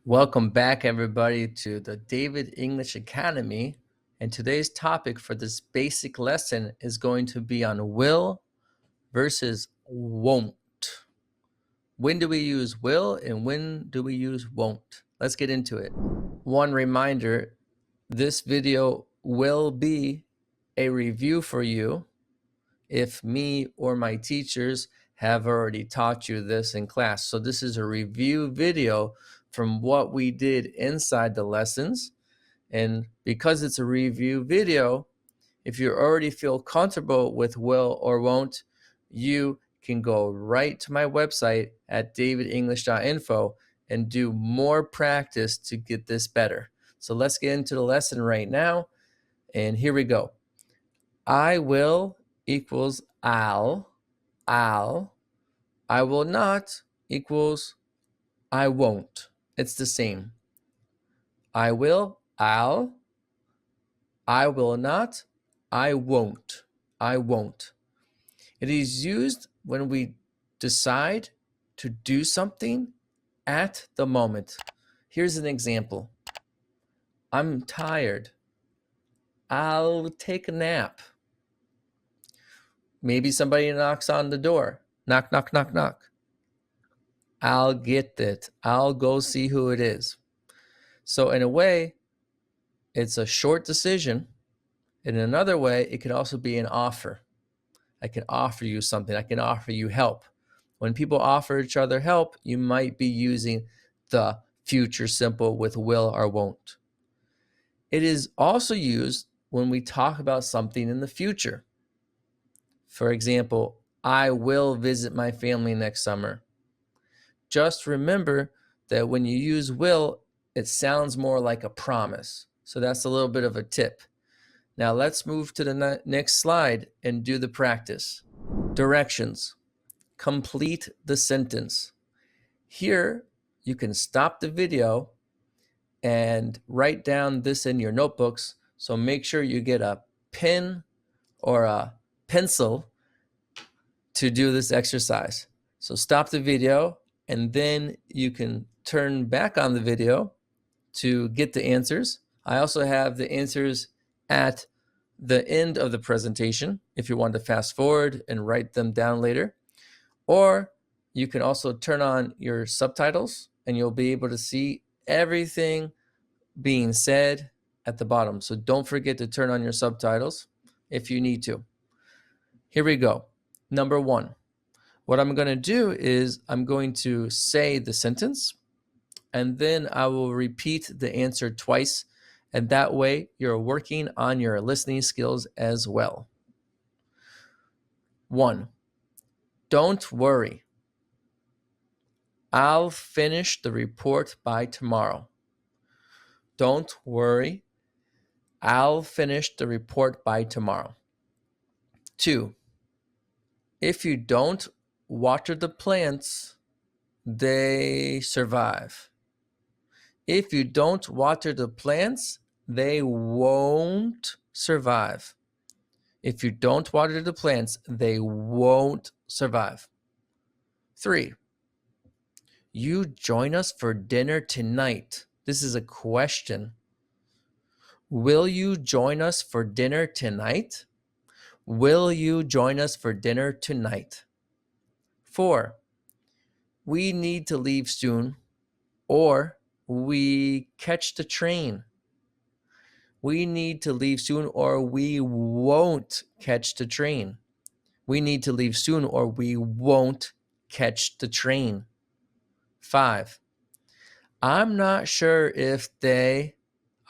Welcome back, everybody, to the David English Academy. And today's topic for this basic lesson is going to be on will versus won't. When do we use will and when do we use won't? Let's get into it. One reminder, this video will be a review for you if me or my teachers have already taught you this in class. So this is a review video from what we did inside the lessons. And because it's a review video, if you already feel comfortable with will or won't, you can go right to my website at davidenglish.info and do more practice to get this better. So let's get into the lesson right now. And here we go. I will equals I'll. I will not equals I won't. It's the same. I will, I'll. I will not, I won't. I won't. It is used when we decide to do something at the moment. Here's an example. I'm tired. I'll take a nap. Maybe somebody knocks on the door. Knock, knock, knock, knock. I'll get it. I'll go see who it is. So in a way, it's a short decision. In another way, it could also be an offer. I can offer you something. I can offer you help. When people offer each other help, you might be using the future simple with will or won't. It is also used when we talk about something in the future. For example, I will visit my family next summer. Just remember that when you use will, it sounds more like a promise. So that's a little bit of a tip. Now let's move to the next slide and do the practice. Directions. Complete the sentence. Here, you can stop the video and write down this in your notebooks. So make sure you get a pen or a pencil to do this exercise. So stop the video and then you can turn back on the video to get the answers. I also have the answers at the end of the presentation if you want to fast forward and write them down later. Or you can also turn on your subtitles and you'll be able to see everything being said at the bottom. So don't forget to turn on your subtitles if you need to. Here we go. Number one. What I'm going to do is I'm going to say the sentence and then I will repeat the answer twice. And that way you're working on your listening skills as well. 1. Don't worry. I'll finish the report by tomorrow. Don't worry. I'll finish the report by tomorrow. 2. If you don't water the plants, they survive. If you don't water the plants, they won't survive. If you don't water the plants, they won't survive. 3. You join us for dinner tonight. This is a question. Will you join us for dinner tonight? Will you join us for dinner tonight? 4. We need to leave soon, or we catch the train. We need to leave soon, or we won't catch the train. We need to leave soon, or we won't catch the train. 5. I'm not sure if they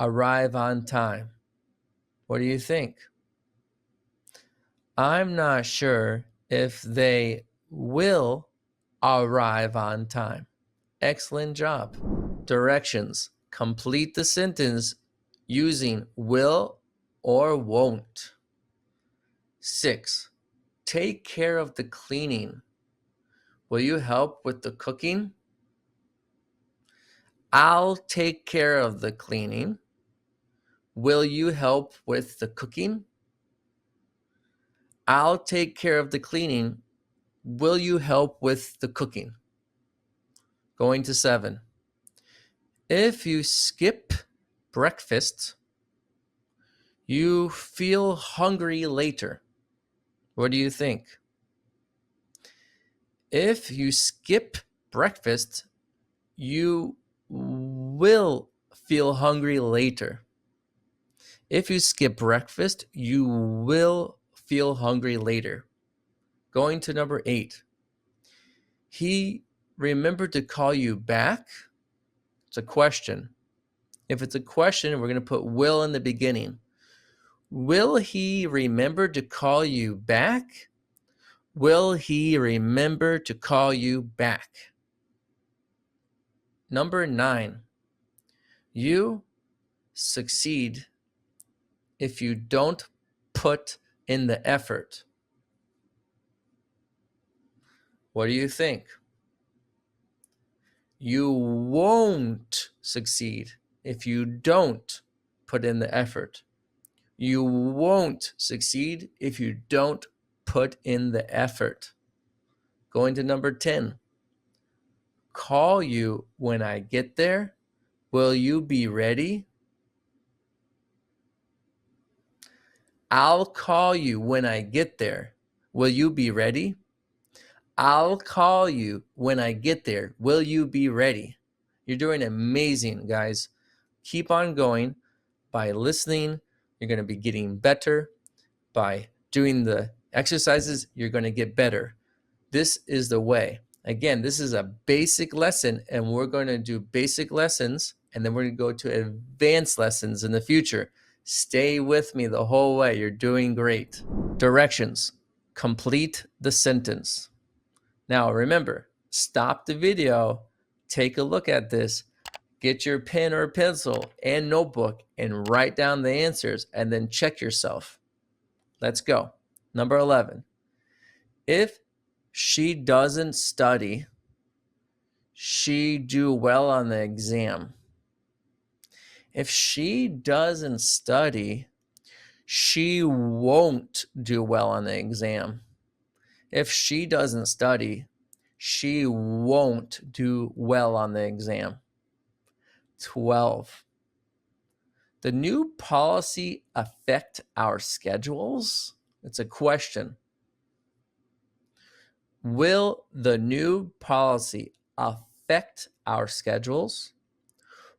arrive on time. What do you think? I'm not sure if they will arrive on time. Excellent job. Directions. Complete the sentence using will or won't. 6. Take care of the cleaning. Will you help with the cooking? I'll take care of the cleaning. Will you help with the cooking? I'll take care of the cleaning. Will you help with the cooking? Going to 7. If you skip breakfast, you feel hungry later. What do you think? If you skip breakfast, you will feel hungry later. If you skip breakfast, you will feel hungry later. Going to number 8. He remembered to call you back. It's a question. If it's a question, we're going to put will in the beginning. Will he remember to call you back? Will he remember to call you back? Number 9. You succeed if you don't put in the effort. What do you think? You won't succeed if you don't put in the effort. You won't succeed if you don't put in the effort. Going to number 10. Call you when I get there. Will you be ready? I'll call you when I get there. Will you be ready? I'll call you when I get there. Will you be ready? You're doing amazing, guys. Keep on going. By listening, you're going to be getting better. By doing the exercises, you're going to get better. This is the way. Again, this is a basic lesson, and we're going to do basic lessons, and then we're going to go to advanced lessons in the future. Stay with me the whole way. You're doing great. Directions. Complete the sentence. Now, remember, stop the video, take a look at this, get your pen or pencil and notebook, and write down the answers, and then check yourself. Let's go. Number 11. If she doesn't study, she do well on the exam. If she doesn't study, she won't do well on the exam. If she doesn't study, she won't do well on the exam. 12. The new policy affect our schedules? It's a question. Will the new policy affect our schedules?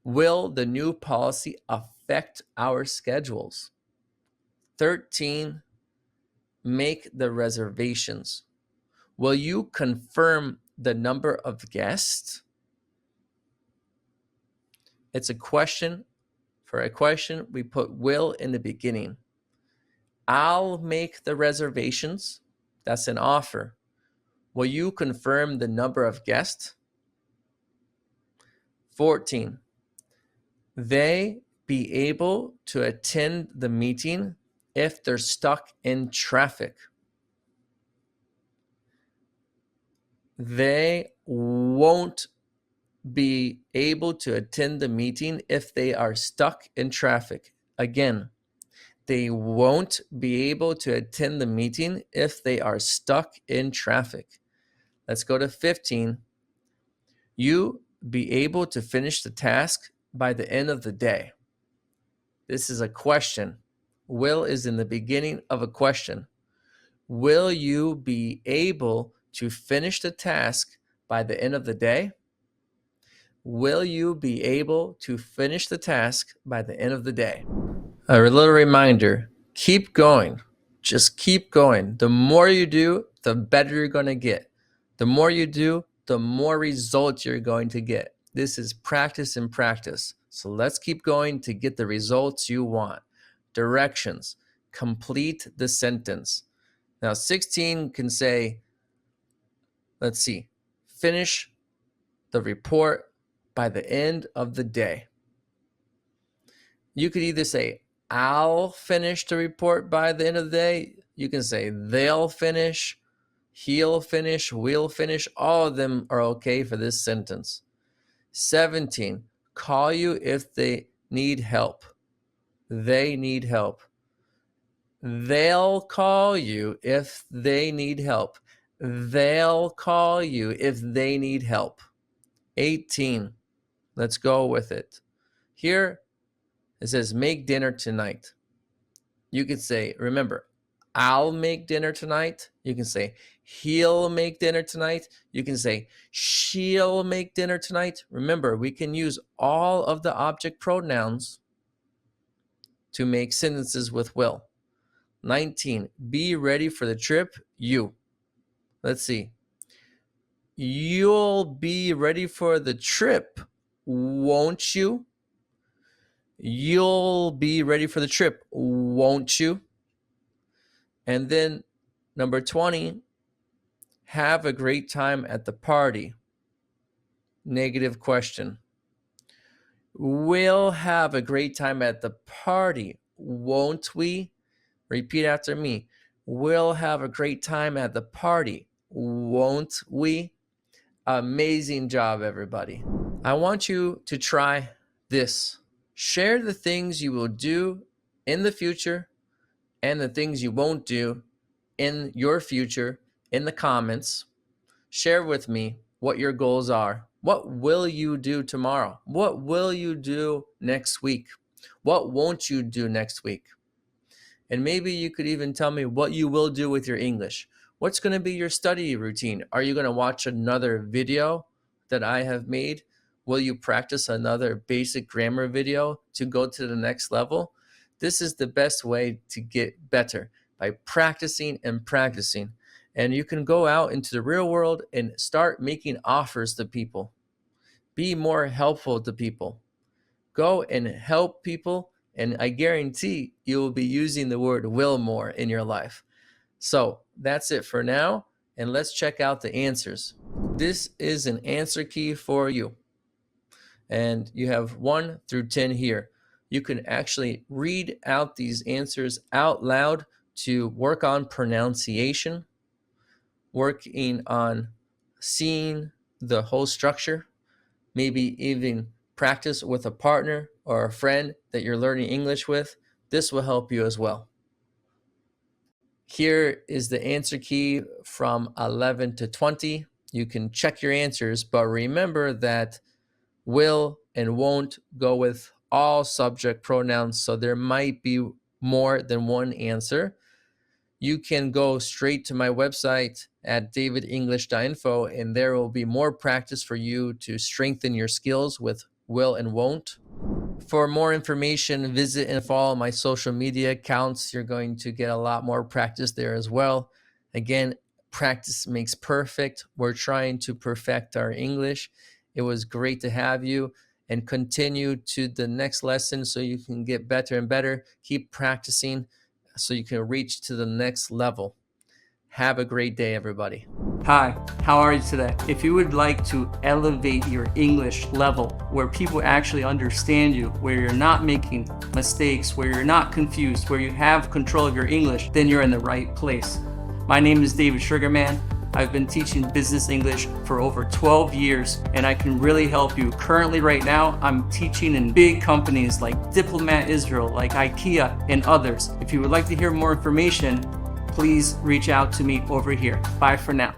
Will the new policy affect our schedules? 13. Make the reservations. Will you confirm the number of guests? It's a question. For a question, we put will in the beginning. I'll make the reservations. That's an offer. Will you confirm the number of guests? 14. They be able to attend the meeting if they're stuck in traffic. They won't be able to attend the meeting if they are stuck in traffic. Again, they won't be able to attend the meeting if they are stuck in traffic. Let's go to 15. You be able to finish the task by the end of the day. This is a question. Will is in the beginning of a question. Will you be able to finish the task by the end of the day? Will you be able to finish the task by the end of the day? A little reminder, keep going. Just keep going. The more you do, the better you're going to get. The more you do, the more results you're going to get. This is practice and practice. So let's keep going to get the results you want. Directions. Complete the sentence. Now, 16 can say, let's see, finish the report by the end of the day. You could either say, I'll finish the report by the end of the day. You can say, they'll finish, he'll finish, we'll finish. All of them are okay for this sentence. 17, call you if they need help. They need help. They'll call you if they need help. They'll call you if they need help. 18, Let's go with it. Here it says make dinner tonight. You could say, remember, I'll make dinner tonight. You can say he'll make dinner tonight. You can say she'll make dinner tonight. Remember, we can use all of the object pronouns to make sentences with will. 19, be ready for the trip, you. Let's see. You'll be ready for the trip, won't you? You'll be ready for the trip, won't you? And then number 20, have a great time at the party. Negative question. We'll have a great time at the party, won't we? Repeat after me. We'll have a great time at the party, won't we? Amazing job, everybody. I want you to try this. Share the things you will do in the future and the things you won't do in your future in the comments. Share with me what your goals are. What will you do tomorrow? What will you do next week? What won't you do next week? And maybe you could even tell me what you will do with your English. What's going to be your study routine? Are you going to watch another video that I have made? Will you practice another basic grammar video to go to the next level? This is the best way to get better, by practicing and practicing. And you can go out into the real world and start making offers to people. Be more helpful to people. Go and help people, and I guarantee you will be using the word will more in your life. So that's it for now, and let's check out the answers. This is an answer key for you. And you have 1 through 10 here. You can actually read out these answers out loud to work on pronunciation, working on seeing the whole structure, maybe even practice with a partner or a friend that you're learning English with. This will help you as well. Here is the answer key from 11 to 20. You can check your answers, but remember that will and won't go with all subject pronouns, so there might be more than one answer. You can go straight to my website at davidenglish.info, and there will be more practice for you to strengthen your skills with will and won't. For more information, visit and follow my social media accounts. You're going to get a lot more practice there as well. Again, practice makes perfect. We're trying to perfect our English. It was great to have you, and continue to the next lesson so you can get better and better. Keep practicing so you can reach to the next level. Have a great day, everybody. Hi, how are you today? If you would like to elevate your English level where people actually understand you, where you're not making mistakes, where you're not confused, where you have control of your English, then you're in the right place. My name is David Sugarman. I've been teaching business English for over 12 years, and I can really help you. Currently, right now, I'm teaching in big companies like Diplomat Israel, like IKEA, and others. If you would like to hear more information, please reach out to me over here. Bye for now.